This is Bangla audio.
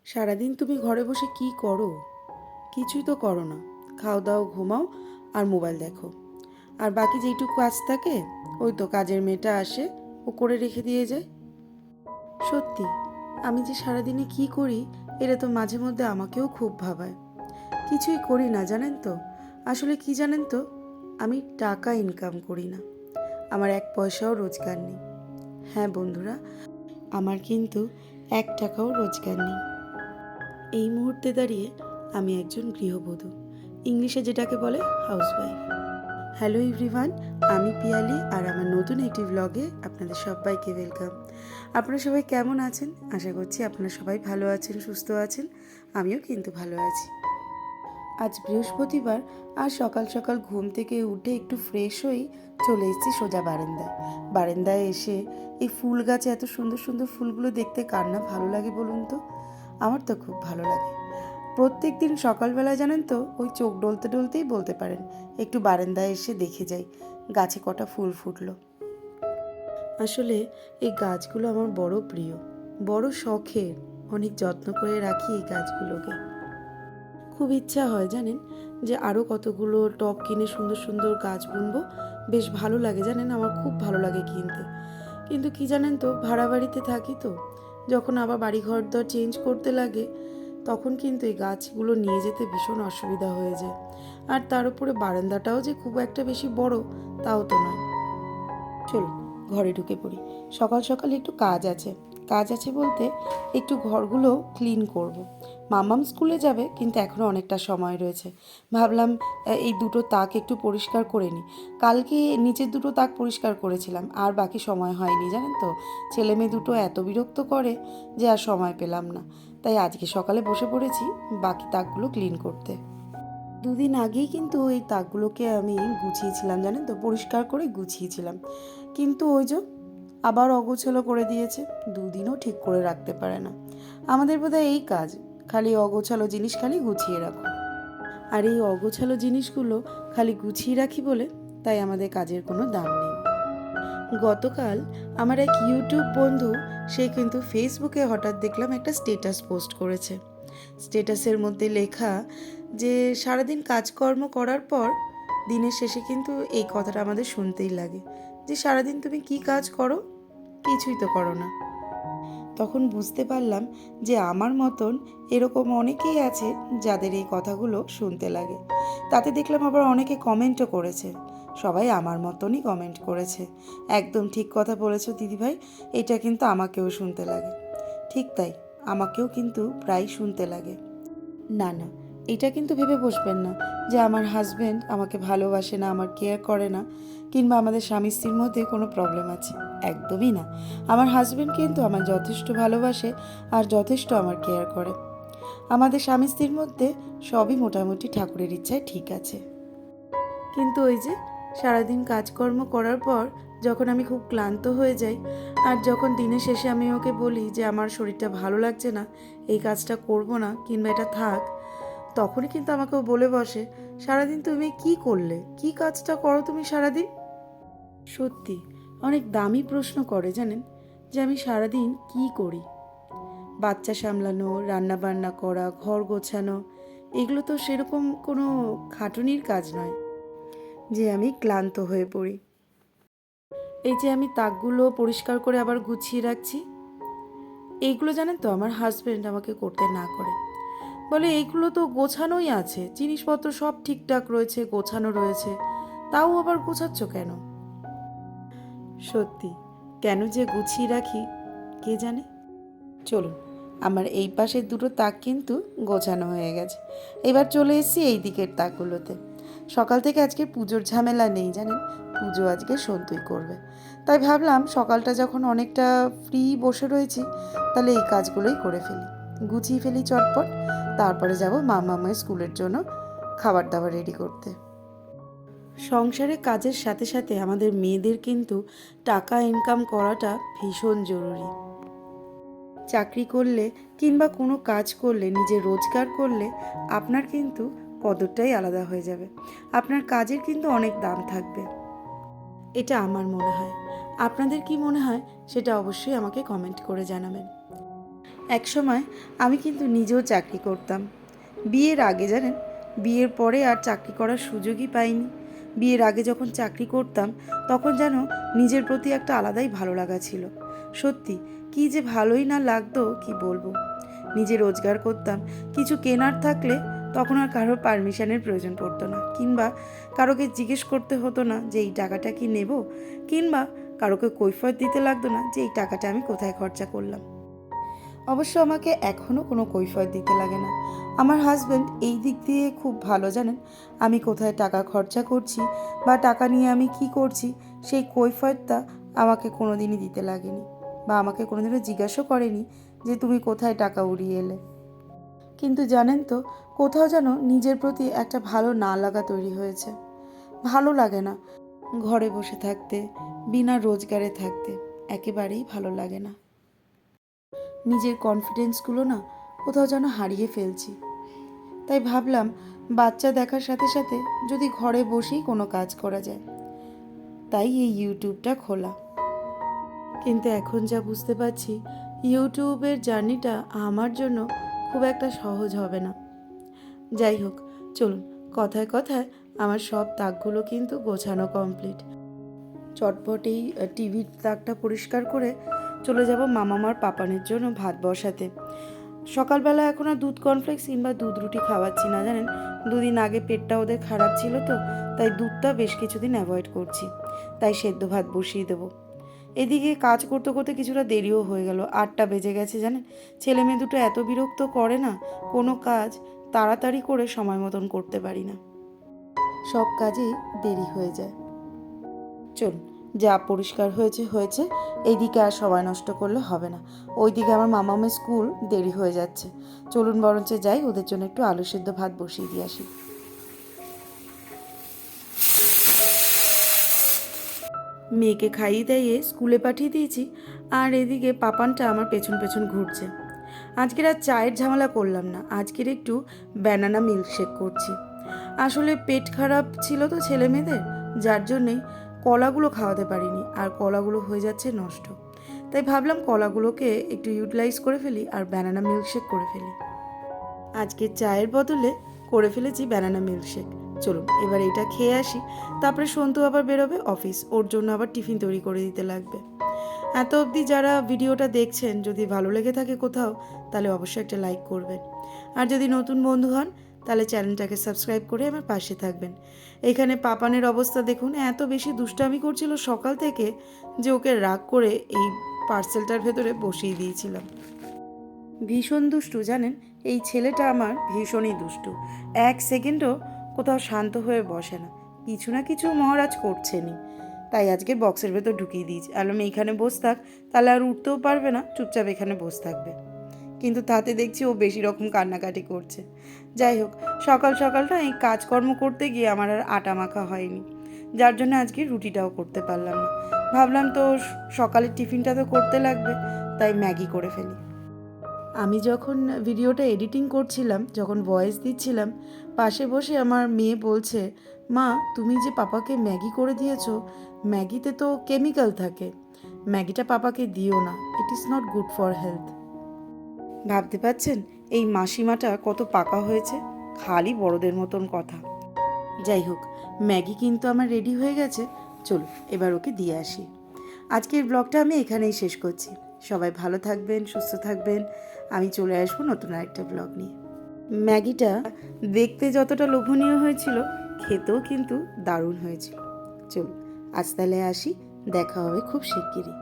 সারাদিন তুমি ঘরে বসে কি করো? কিছুই তো করো না। খাও দাও, ঘুমাও আর মোবাইল দেখো। আর বাকি যেইটুকু কাজ থাকে ওই তো কাজের মেয়েটা আসে, ও করে রেখে দিয়ে যায়। সত্যি, আমি যে সারাদিনে কি করি এটা তো মাঝে মধ্যে আমাকেও খুব ভাবায়। কিছুই করি না জানেন তো। আসলে কি জানেন তো, আমি টাকা ইনকাম করি না। আমার এক পয়সাও রোজগার নেই। হ্যাঁ বন্ধুরা, আমার কিন্তু 1 টাকাও রোজগার নেই। এই মুহূর্তে দাঁড়িয়ে আমি একজন গৃহবধূ, ইংলিশে যেটাকে বলে হাউসওয়াইফ। হ্যালো এভরিওয়ান, আমি পিয়ালি আর আমার নতুন একটি ব্লগে আপনাদের সবাইকে ওয়েলকাম। আপনারা সবাই কেমন আছেন? আশা করছি আপনারা সবাই ভালো আছেন, সুস্থ আছেন। আমিও কিন্তু ভালো আছি। আজ বৃহস্পতিবার, আর সকাল সকাল ঘুম থেকে উঠে একটু ফ্রেশ হয়েই চলে এসেছি সোজা বারান্দায়। বারান্দায় এসে এই ফুল গাছে এত সুন্দর সুন্দর ফুলগুলো দেখতে কার না ভালো লাগে বলুন তো? আমার তো খুব ভালো লাগে। প্রত্যেক দিন সকালবেলা জানেন তো, ওই চোখ ডলতে ডলতেই বলতে পারেন একটু বারান্দায় এসে দেখে যাই গাছে কটা ফুল ফুটলো। আসলে এই গাছগুলো আমার বড় প্রিয়, বড় শখের। অনেক যত্ন করে রাখি এই গাছগুলোকে। খুব ইচ্ছা হয় জানেন যে আরও কতগুলো টব কিনে সুন্দর সুন্দর গাছ বুনবো। বেশ ভালো লাগে জানেন, আমার খুব ভালো লাগে কিনতে। কিন্তু কি জানেন তো, ভাড়া বাড়িতে থাকি তো, যখন আবার বাড়ি ঘর দর চেঞ্জ করতে লাগে তখন কিন্তু এই গাছগুলো নিয়ে যেতে ভীষণ অসুবিধা হয়ে যায়। আর তার উপরে বারান্দাটাও যে খুব একটা বেশি বড় তাও তো নয়। চল ঘরে ঢুকে পড়ি। সকাল সকাল একটু কাজ আছে। কাজ আছে বলতে একটু ঘরগুলো ক্লিন করব। মামাম স্কুলে যাবে কিন্তু এখনও অনেকটা সময় রয়েছে। ভাবলাম এই দুটো তাক একটু পরিষ্কার করে নিই। কালকে নিচের দুটো তাক পরিষ্কার করেছিলাম, আর বাকি সময় হয়নি জানেন তো। ছেলে মেয়ে দুটো এত বিরক্ত করে যে আর সময় পেলাম না। তাই আজকে সকালে বসে পড়েছি বাকি তাকগুলো ক্লিন করতে। দুদিন আগেই কিন্তু এই তাকগুলোকে আমি গুছিয়েছিলাম জানেন তো, পরিষ্কার করে গুছিয়েছিলাম। কিন্তু ওই যে আবার অগোছালো করে দিয়েছে। দুদিনও ঠিক করে রাখতে পারে না। আমাদের বোধহয় এই কাজ, খালি অগোছালো জিনিস খালি গুছিয়ে রাখো। আর এই অগোছালো জিনিসগুলো খালি গুছিয়ে রাখি বলে তাই আমাদের কাজের কোনো দাম নেই। গতকাল আমার এক ইউটিউব বন্ধু, সে কিন্তু ফেসবুকে হঠাৎ দেখলাম একটা স্টেটাস পোস্ট করেছে। স্টেটাসের মধ্যে লেখা যে সারাদিন কাজকর্ম করার পর দিনের শেষে কিন্তু এই কথাটা আমাদের শুনতেই লাগে যে সারাদিন তুমি কি কাজ করো? কিছুই তো করো না। তখন বুঝতে পারলাম যে আমার মতন এরকম অনেকেই আছে যাদের এই কথাগুলো শুনতে লাগে। তাতে দেখলাম আবার অনেকে কমেন্টও করেছে। সবাই আমার মতনই কমেন্ট করেছে, একদম ঠিক কথা বলেছো দিদিভাই, এটা কিন্তু আমাকেও শুনতে লাগে। ঠিক তাই, আমাকেও কিন্তু প্রায় শুনতে লাগে। না না, এটা কিন্তু ভেবে বসবেন না যে আমার হাজব্যান্ড আমাকে ভালোবাসে না, আমার কেয়ার করে না, কিংবা আমাদের স্বামী স্ত্রীর মধ্যে কোনো প্রবলেম আছে। একদমই না। আমার হাজব্যান্ড কিন্তু আমার যথেষ্ট ভালোবাসে আর যথেষ্ট আমার কেয়ার করে। আমাদের স্বামী স্ত্রীর মধ্যে সবই মোটামুটি ঠাকুরের ইচ্ছায় ঠিক আছে। কিন্তু ওই যে সারাদিন কাজকর্ম করার পর যখন আমি খুব ক্লান্ত হয়ে যাই, আর যখন দিনের শেষে আমি ওকে বলি যে আমার শরীরটা ভালো লাগছে না, এই কাজটা করব না কিংবা এটা থাক, তখনই কিন্তু আমাকেও বলে বসে, সারাদিন তুমি কি করলে, কি কাজটা করো তুমি সারাদিন? সত্যি অনেক দামি প্রশ্ন করে জানেন, যে আমি সারাদিন কি করি। বাচ্চা সামলানো, রান্না বান্না করা, ঘর গোছানো, এগুলো তো সেরকম কোনো খাটুনির কাজ নয় যে আমি ক্লান্ত হয়ে পড়ি। এই যে আমি তাকগুলো পরিষ্কার করে আবার গুছিয়ে রাখছি, এইগুলো জানেন তো আমার হাজব্যান্ড আমাকে করতে না করে। বলে এইগুলো তো গোছানোই আছে, জিনিসপত্র সব ঠিকঠাক রয়েছে, গোছানো রয়েছে, তাও আবার গোছাচ্ছ কেন? সত্যি, কেন যে গুছিয়ে রাখি কে জানে। চলুন, আমার এই পাশের দুটো তাক কিন্তু গোছানো হয়ে গেছে। এবার চলে এসেছি এই দিকের তাকগুলোতে। সকাল থেকে আজকে পুজোর ঝামেলা নেই জানেন, পুজো আজকে সন্তুই করবে। তাই ভাবলাম সকালটা যখন অনেকটা ফ্রি বসে রয়েছি, তাহলে এই কাজগুলোই করে ফেলি, গুছিয়ে ফেলি চটপট। তারপরে যাব মামামের স্কুলের জন্য খাবার দাবার রেডি করতে। সংসারে কাজের সাথে সাথে আমাদের মেয়েদের কিন্তু টাকা ইনকাম করাটা ভীষণ জরুরি। চাকরি করলে কিংবা কোনো কাজ করলে, নিজে রোজগার করলে আপনার কিন্তু কদরটাই আলাদা হয়ে যাবে। আপনার কাজের কিন্তু অনেক দাম থাকবে, এটা আমার মনে হয়। আপনাদের কি মনে হয় সেটা অবশ্যই আমাকে কমেন্ট করে জানাবেন। একসময় আমি কিন্তু নিজেও চাকরি করতাম, বিয়ের আগে জানেন। বিয়ের পরে আর চাকরি করার সুযোগই পাইনি। বিয়ের আগে যখন চাকরি করতাম তখন যেন নিজের প্রতি একটা আলাদাই ভালো লাগা ছিল। সত্যি কি যে ভালোই না লাগতো কি বলবো। নিজে রোজগার করতাম, কিছু কেনার থাকলে তখন আর কারোর পারমিশনের প্রয়োজন পড়তো না, কিংবা কারোকে জিজ্ঞেস করতে হতো না যে এই টাকাটা কি নেব, কিংবা কারোকে কৈফিয়ত দিতে লাগতো না যে এই টাকাটা আমি কোথায় খরচা করলাম। অবশ্য আমাকে এখনও কোনো কৈফিয়ত দিতে লাগে না। আমার হাজব্যান্ড এই দিক দিয়ে খুব ভালো, জানেন। আমি কোথায় টাকা খরচা করছি বা টাকা নিয়ে আমি কি করছি সেই কৈফিয়তটা আমাকে কোনো দিনই দিতে লাগেনি, বা আমাকে কোনোদিনও জিজ্ঞাসাও করেনি যে তুমি কোথায় টাকা উড়িয়ে এলে। কিন্তু জানেন তো, কোথাও যেন নিজের প্রতি একটা ভালো না লাগা তৈরি হয়েছে। ভালো লাগে না ঘরে বসে থাকতে, বিনা রোজগারে থাকতে, একেবারেই ভালো লাগে না। নিজের কনফিডেন্সগুলো না কোথাও যেন হারিয়ে ফেলছি। তাই ভাবলাম বাচ্চা দেখার সাথে সাথে যদি ঘরে বসেই কোনো কাজ করা যায়, তাই এই ইউটিউবটা খোলা। কিন্তু এখন যা বুঝতে পারছি, ইউটিউবের জার্নিটা আমার জন্য খুব একটা সহজ হবে না। যাই হোক, চলুন, কথায় কথায় আমার সব তাকগুলো কিন্তু গোছানো কমপ্লিট। চটপটেই টিভির তাকটা পরিষ্কার করে চলে যাব মামামার পাপানের জন্য ভাত বসাতে। সকালবেলা এখন আর দুধ কর্নফ্লেক্স কিংবা দুধ রুটি খাওয়াচ্ছি না, জানেন। দুদিন আগে পেটটা ওদের খারাপ ছিল তো, তাই দুধটা বেশ কিছুদিন অ্যাভয়েড করছি। তাই সেদ্ধ ভাত বসিয়ে দেবো। এদিকে কাজ করতে করতে কিছুটা দেরিও হয়ে গেল, 8টা বেজে গেছে, জানেন। ছেলে মেয়ে দুটো এত বিরক্ত করে না, কোনো কাজ তাড়াতাড়ি করে সময় মতন করতে পারি না, সব কাজেই দেরি হয়ে যায়। চলুন, যা পরিষ্কার হয়েছে হয়েছে, এইদিকে আর সময় নষ্ট করলে হবে না। ওইদিকে আমার মামামের স্কুল দেরি হয়ে যাচ্ছে। চলুন বরঞ্চ যাই, ওদের জন্য একটু আলু সেদ্ধ ভাত বসিয়ে দিয়ে আসি। মেয়েকে খাইয়ে দাইয়ে স্কুলে পাঠিয়ে দিয়েছি, আর এদিকে পাপানটা আমার পেছন পেছন ঘুরছে। আজকের আর চায়ের ঝামেলা করলাম না, আজকের একটু ব্যানানা মিল্কশেক করছি। আসলে পেট খারাপ ছিল তো ছেলে মেয়েদের, যার জন্যেই কলাগুলো খাওয়াতে পারিনি, আর কলাগুলো হয়ে যাচ্ছে নষ্ট। তাই ভাবলাম কলাগুলোকে একটু ইউটিলাইজ করে ফেলি আর ব্যানানা মিল্কশেক করে ফেলি। আজকে চায়ের বদলে করে ফেলেছি ব্যানানা মিল্কশেক। চলুন এবার এটা খেয়ে আসি, তারপরে সন্তু আবার বেরোবে অফিস, ওর জন্য আবার টিফিন তৈরি করে দিতে লাগবে। এত অবধি যারা ভিডিওটা দেখছেন, যদি ভালো লেগে থাকে কোথাও, তাহলে অবশ্যই একটা লাইক করবেন। আর যদি নতুন বন্ধু হন, তাহলে চ্যানেলটাকে সাবস্ক্রাইব করে আমার পাশে থাকবেন। এখানে পাপানের অবস্থা দেখুন, এত বেশি দুষ্টামি করছিল সকাল থেকে যে ওকে রাগ করে এই পার্সেলটার ভেতরে বসিয়ে দিয়েছিলাম। ভীষণ দুষ্টু, জানেন। এই ছেলেটা আমার ভীষণই দুষ্টু, এক সেকেন্ডও কোথাও শান্ত হয়ে বসে না, কিছু না কিছু মহারাজ করছেনই। তাই আজকে বক্সের ভেতর ঢুকিয়ে দিয়েছি, আলম এইখানে বসে থাক, তাহলে আর উঠতেও পারবে না, চুপচাপ এখানে বসে থাকবে। কিন্তু তাতে দেখছি ও বেশি রকম কান্নাকাটি করছে। যাই হোক, সকাল সকালটা এই কাজকর্ম করতে গিয়ে আমার আর আটা মাখা হয়নি, যার জন্য আজকে রুটিটাও করতে পারলাম না। ভাবলাম তো সকালের টিফিনটা তো করতে লাগবে, তাই ম্যাগি করে ফেলি। আমি যখন ভিডিওটা এডিটিং করছিলাম, যখন ভয়েস দিচ্ছিলাম, পাশে বসে আমার মেয়ে বলছে, মা তুমি যে পাপাকে ম্যাগি করে দিয়েছো, ম্যাগিতে তো কেমিক্যাল থাকে, ম্যাগিটা পাপাকে দিও না, it is not good for health. ভাবতে পারছেন এই মাসিমাটা কত পাকা হয়েছে, খালি বড়দের মতন কথা। যাই হোক, ম্যাগি কিন্তু আমার রেডি হয়ে গেছে, চলো এবার ওকে দিয়ে আসি। আজকের ব্লগটা আমি এখানেই শেষ করছি। সবাই ভালো থাকবেন, সুস্থ থাকবেন। আমি চলে আসবো নতুন আরেকটা ব্লগ নিয়ে। ম্যাগিটা দেখতে যতটা লোভনীয় হয়েছিল, খেতেও কিন্তু দারুণ হয়েছিল। চলুন আজ তাহলে আসি, দেখা হবে খুব শিগগিরই।